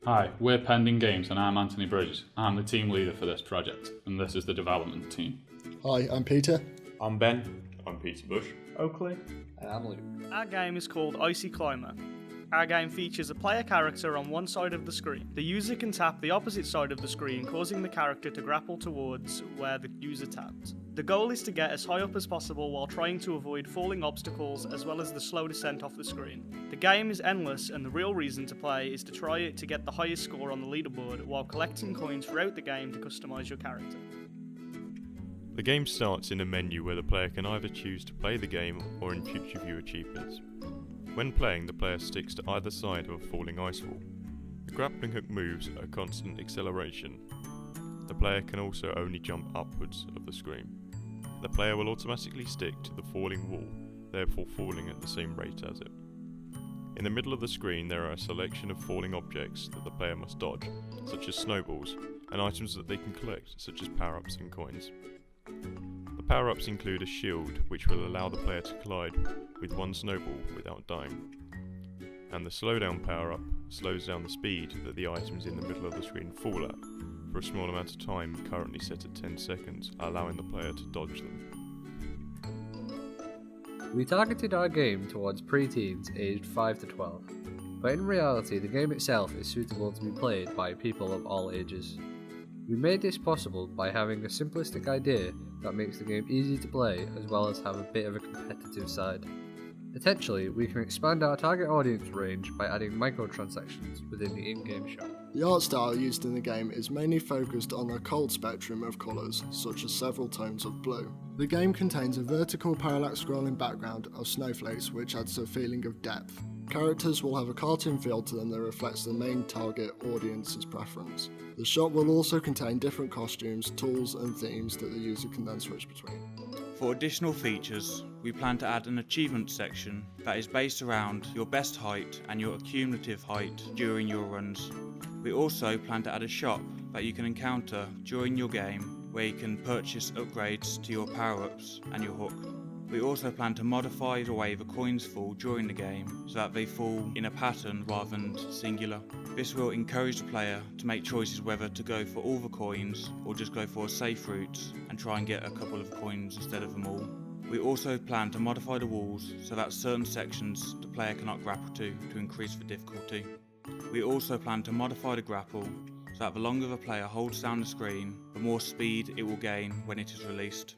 Hi, we're Pending Games and I'm Anthony Bridges. I'm the team leader for this project and this is the development team. Hi, I'm Peter. I'm Ben. I'm Peter Bush. Oakley. And I'm Luke. Our game is called Icy Climber. Our game features a player character on one side of the screen. The user can tap the opposite side of the screen, causing the character to grapple towards where the user tapped. The goal is to get as high up as possible while trying to avoid falling obstacles as well as the slow descent off the screen. The game is endless and the real reason to play is to try to get the highest score on the leaderboard while collecting coins throughout the game to customise your character. The game starts in a menu where the player can either choose to play the game or in future view achievements. When playing, the player sticks to either side of a falling ice wall. The grappling hook moves at a constant acceleration. The player can also only jump upwards of the screen. The player will automatically stick to the falling wall, therefore falling at the same rate as it. In the middle of the screen there are a selection of falling objects that the player must dodge, such as snowballs, and items that they can collect, such as power-ups and coins. The power-ups include a shield, which will allow the player to collide with one snowball without dying. And the slowdown power-up slows down the speed that the items in the middle of the screen fall at, for a small amount of time, currently set at 10 seconds, allowing the player to dodge them. We targeted our game towards pre-teens aged 5 to 12, but in reality the game itself is suitable to be played by people of all ages. We made this possible by having a simplistic idea that makes the game easy to play as well as have a bit of a competitive side. Potentially, we can expand our target audience range by adding microtransactions within the in-game shop. The art style used in the game is mainly focused on a cold spectrum of colours, such as several tones of blue. The game contains a vertical parallax scrolling background of snowflakes which adds a feeling of depth. Characters will have a cartoon feel to them that reflects the main target audience's preference. The shop will also contain different costumes, tools and themes that the user can then switch between. For additional features, we plan to add an achievement section that is based around your best height and your cumulative height during your runs. We also plan to add a shop that you can encounter during your game where you can purchase upgrades to your power-ups and your hook. We also plan to modify the way the coins fall during the game so that they fall in a pattern rather than singular. This will encourage the player to make choices whether to go for all the coins or just go for a safe route and try and get a couple of coins instead of them all. We also plan to modify the walls so that certain sections the player cannot grapple to increase the difficulty. We also plan to modify the grapple so that the longer the player holds down the screen, the more speed it will gain when it is released.